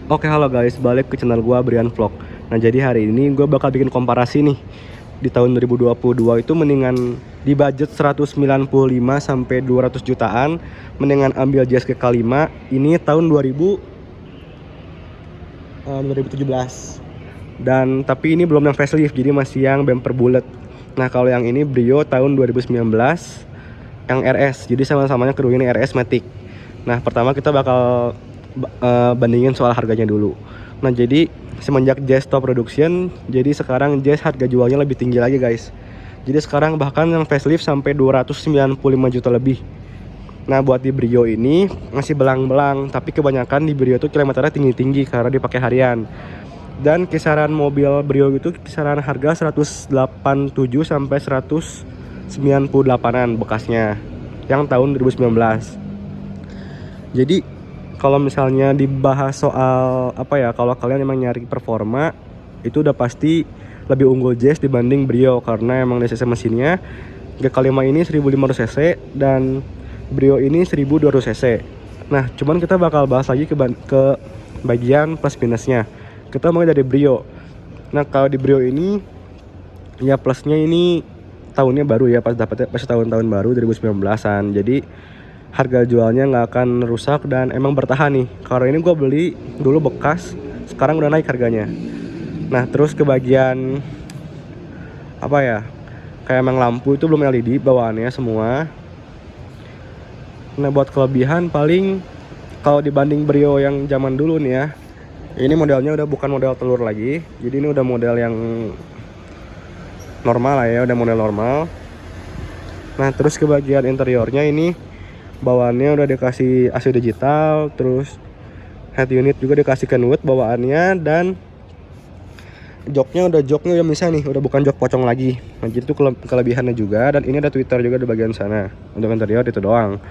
Oke, halo guys, balik ke channel gua Brian Vlog. Nah, jadi hari ini gue bakal bikin komparasi nih. Di tahun 2022 itu mendingan di budget 195 sampai 200 jutaan, mendingan ambil Jazz GK5. Ini tahun 2017. Dan tapi ini belum yang facelift, jadi masih yang bumper bullet. Nah, kalau yang ini Brio tahun 2019 yang RS. Jadi sama-samanya kedua ini RS Matic. Nah, pertama kita bakal bandingin soal harganya dulu. Nah, jadi semenjak Jazz stop production, jadi sekarang Jazz harga jualnya lebih tinggi lagi guys. Jadi sekarang bahkan yang facelift sampai 295 juta lebih. Nah, buat di Brio ini masih belang-belang, tapi kebanyakan di Brio itu kilometernya tinggi-tinggi karena dipakai harian. Dan kisaran mobil Brio itu kisaran harga 187 sampai 198-an bekasnya yang tahun 2019. Jadi kalau misalnya dibahas soal kalau kalian emang nyari performa, itu udah pasti lebih unggul Jazz dibanding Brio karena emang DCC mesinnya GK5 ini 1500 cc dan Brio ini 1200 cc. Nah, cuman kita bakal bahas lagi ke bagian plus minusnya. Kita mulai dari Brio. Nah, kalau di Brio ini ya plusnya ini tahunnya baru ya, pas tahun-tahun baru 2019-an. Jadi harga jualnya nggak akan rusak dan emang bertahan nih. Karena ini gue beli dulu bekas, sekarang udah naik harganya. Nah, terus ke bagian kayak emang lampu itu belum LED bawaannya semua. Nah, buat kelebihan paling kalau dibanding Brio yang zaman dulu nih ya, ini modelnya udah bukan model telur lagi. Jadi ini udah model yang normal lah ya, udah model normal. Nah, terus ke bagian interiornya ini bawaannya udah dikasih AC digital, terus head unit juga dikasih Kenwood bawaannya, dan joknya udah bisa nih, udah bukan jok pocong lagi. Nah, jadi itu kelebihannya juga. Dan ini ada tweeter juga di bagian sana. Untuk interior itu doang.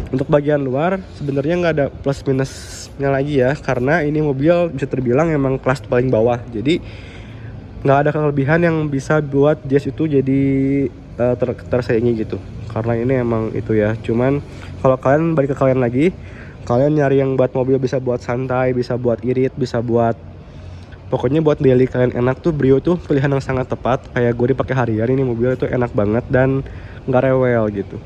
Untuk bagian luar sebenarnya nggak ada plus minusnya lagi ya, karena ini mobil bisa terbilang emang kelas paling bawah. Jadi nggak ada kelebihan yang bisa buat Jazz itu jadi tersaingi gitu, karena ini emang itu ya. Cuman kalau kalian balik ke kalian lagi, kalian nyari yang buat mobil bisa buat santai, bisa buat irit, bisa buat pokoknya buat daily kalian enak tuh, Brio tuh pilihan yang sangat tepat. Kayak gue dipakai harian, ini mobil itu enak banget dan nggak rewel gitu.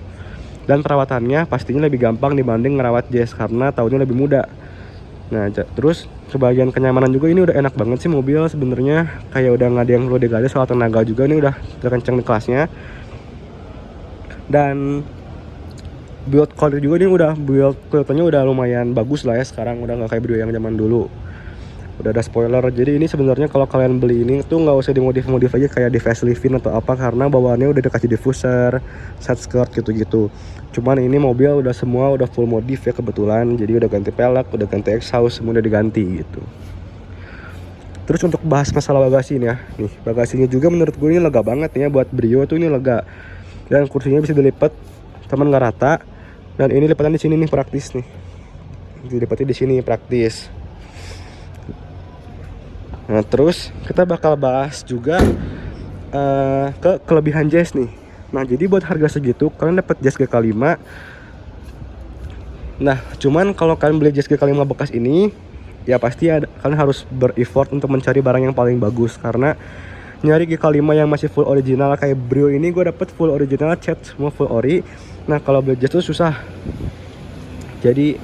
Dan perawatannya pastinya lebih gampang dibanding ngerawat Jazz karena tahunnya lebih muda. Nah, terus kebagian kenyamanan juga ini udah enak banget sih mobil sebenarnya. Kayak udah nggak ada yang perlu digali soal tenaga juga, ini udah terkencang di kelasnya. Dan build quality juga ini udah build quality-nya udah lumayan bagus lah ya sekarang, udah nggak kayak Brio yang zaman dulu. Udah ada spoiler. Jadi ini sebenarnya kalau kalian beli ini tuh nggak usah dimodif aja kayak di faceliftin atau apa, karena bawaannya udah dikasih diffuser, set skirt gitu-gitu. Cuman ini mobil udah semua udah full modif ya kebetulan. Jadi udah ganti pelek, udah ganti exhaust, semua udah diganti gitu. Terus untuk bahas masalah bagasi ini ya, nih bagasinya juga menurut gue ini lega banget ya, buat Brio tuh ini lega. Dan kursinya bisa dilipat, teman nggak rata. Dan ini lipatan di sini nih praktis nih, dilipatnya di sini praktis. Nah, terus kita bakal bahas juga ke kelebihan Jazz nih. Nah, jadi buat harga segitu kalian dapat Jazz GK5. Nah, cuman kalau kalian beli Jazz GK5 bekas ini, ya pasti kalian harus ber-effort untuk mencari barang yang paling bagus. Karena nyari GK5 yang masih full original kayak Brio ini, gue dapet full original, cat semua full ori. Nah, kalau beli Jazz tuh susah. Jadi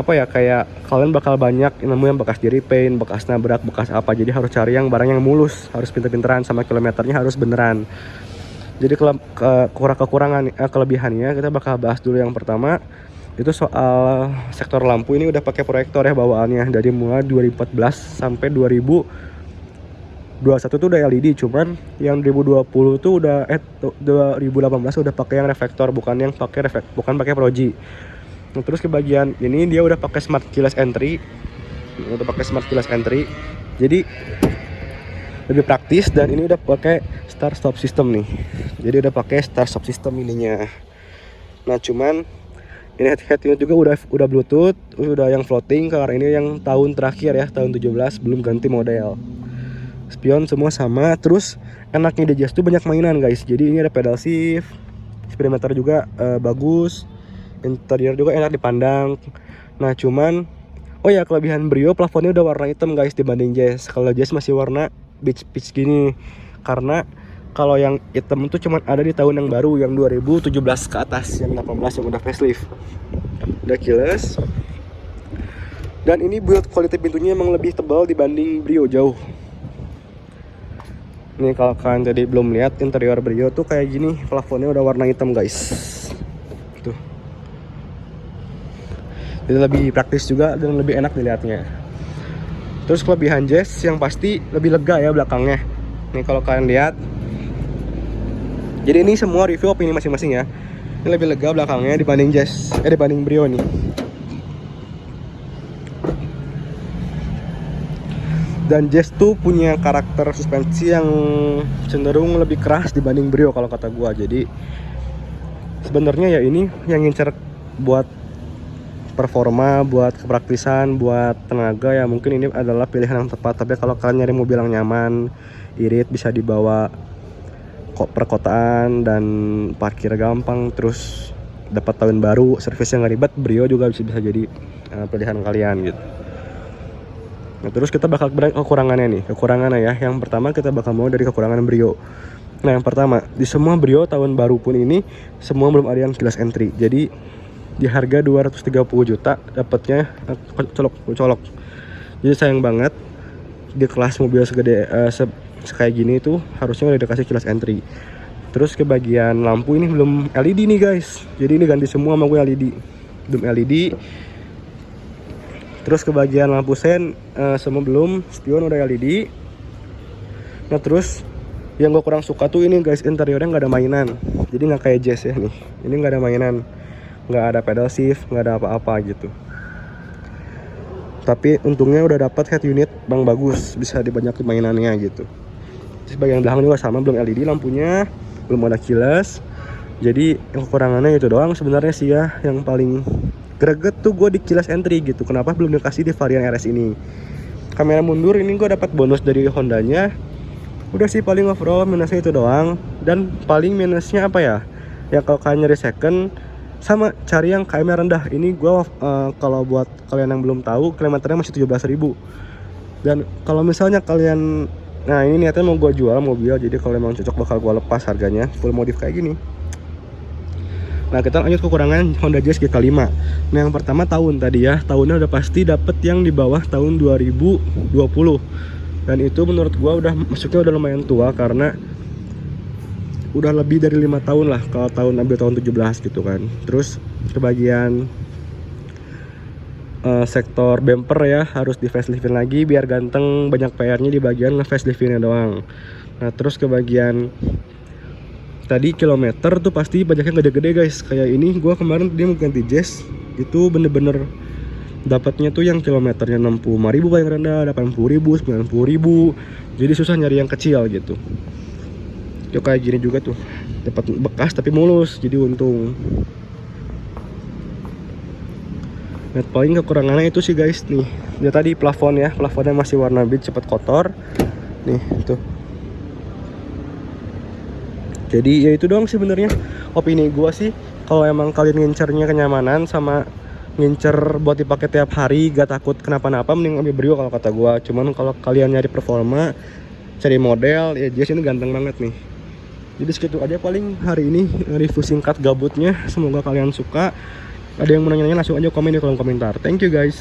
kayak kalian bakal banyak nemu yang bekas di repaint, bekas nabrak, bekas apa. Jadi harus cari yang barang yang mulus, harus pinter-pinteran, sama kilometernya harus beneran. Jadi kelebihannya kita bakal bahas dulu. Yang pertama itu soal sektor lampu. Ini udah pakai proyektor ya bawaannya, dari mulai 2014 sampai 2021 tuh udah LED. Cuman yang 2020 tuh 2018 udah pakai yang reflektor, bukan pakai Proji. Nah, terus ke bagian ini dia udah pakai smart keyless entry. Jadi lebih praktis, dan ini udah pakai start stop system nih. Jadi udah pakai start stop system ininya. Nah, cuman ini head unit juga udah Bluetooth, udah yang floating karena ini yang tahun terakhir ya, tahun 17 belum ganti model. Spion semua sama. Terus enaknya di Jazz tuh banyak mainan guys. Jadi ini ada pedal shift, speedometer juga bagus, interior juga enak dipandang. Nah, cuman Oh ya, kelebihan Brio plafonnya udah warna hitam guys dibanding Jazz. Kalau Jazz masih warna peach gini. Karena kalau yang hitam itu cuma ada di tahun yang baru, yang 2017 ke atas, yang 18 yang udah facelift. Udah keyless. Dan ini build quality pintunya emang lebih tebal dibanding Brio jauh. Ini kalau kalian tadi belum lihat interior Brio tuh kayak gini, plafonnya udah warna hitam guys. Tuh. Jadi lebih praktis juga dan lebih enak dilihatnya. Terus kelebihan Jazz yang pasti lebih lega ya belakangnya. Nih kalau kalian lihat. Jadi ini semua review opini masing-masing ya. Ini lebih lega belakangnya dibanding Jazz, dibanding Brio nih. Dan Jazz tuh punya karakter suspensi yang cenderung lebih keras dibanding Brio kalau kata gua. Jadi sebenarnya ya ini yang ngincer buat performa, buat kepraktisan, buat tenaga ya mungkin ini adalah pilihan yang tepat. Tapi kalau kalian nyari mobil yang nyaman, irit, bisa dibawa kok perkotaan dan parkir gampang, terus dapat tahun baru, servisnya nggak ribet, Brio juga bisa jadi pilihan kalian gitu. Nah, terus kita bakal bedah kekurangannya nih. Kekurangannya ya, yang pertama kita bakal mau dari kekurangan Brio. Nah yang pertama, di semua Brio tahun baru pun ini semua belum ada yang keyless entry. Jadi di harga 230 juta dapatnya colok. Jadi sayang banget di kelas mobil segede kayak gini tuh harusnya udah dikasih keyless entry. Terus ke bagian lampu ini belum LED nih guys. Jadi ini ganti semua sama gue LED. Belum LED. Terus ke bagian lampu sen semua belum, spion udah LED. Nah terus yang gue kurang suka tuh ini guys, interiornya nggak ada mainan. Jadi nggak kayak Jazz ya nih. Ini nggak ada mainan, nggak ada pedal shift, nggak ada apa-apa gitu. Tapi untungnya udah dapat head unit bang bagus, bisa dibanyakin mainannya gitu. Terus bagian belakang juga sama, belum LED lampunya, belum ada keyless. Jadi yang kekurangannya itu doang sebenarnya sih ya. Yang paling greget tuh gue di keyless entry gitu. Kenapa belum dikasih di varian RS ini? Kamera mundur ini gue dapat bonus dari Hondanya. Udah sih paling overall minusnya itu doang. Dan paling minusnya apa ya? Ya kalau kalian nyari second sama cari yang KM rendah. Ini gue kalau buat kalian yang belum tahu, kilometernya masih 17.000. Dan kalau misalnya kalian, nah ini niatnya mau gue jual mobil, jadi kalau emang cocok bakal gue lepas harganya full modif kayak gini. Nah kita lanjut kekurangan Honda Jazz GK5. Nah yang pertama tahun tadi ya, tahunnya udah pasti dapet yang di bawah tahun 2020. Dan itu menurut gua udah masuknya udah lumayan tua karena udah lebih dari 5 tahun lah kalau tahun ambil tahun 17 gitu kan. Terus kebagian sektor bumper ya harus di faceliftin lagi biar ganteng, banyak PR-nya di bagian nge-faceliftinnya doang. Nah terus kebagian tadi kilometer tuh pasti pajaknya gede-gede guys. Kayak ini gua kemarin dia mau ganti Jazz itu bener-bener dapatnya tuh yang kilometernya 65.000 paling rendah, 80.000, 90.000. Jadi susah nyari yang kecil gitu. Yuk kayak gini juga tuh dapat bekas tapi mulus, jadi untung. Nah paling kekurangannya itu sih guys nih. Dia tadi plafon ya, plafonnya masih warna beige, cepat kotor. Nih tuh. Jadi ya itu doang sebenarnya opini gua sih. Kalau emang kalian ngincernya kenyamanan sama ngincer buat dipakai tiap hari, gak takut kenapa-napa, mending ambil Brio kalau kata gua. Cuman kalau kalian nyari performa, cari model, ya Jazz ini ganteng banget nih. Jadi segitu aja paling hari ini review singkat gabutnya. Semoga kalian suka. Ada yang mau nanya-nanya langsung aja komen di kolom komentar. Thank you guys.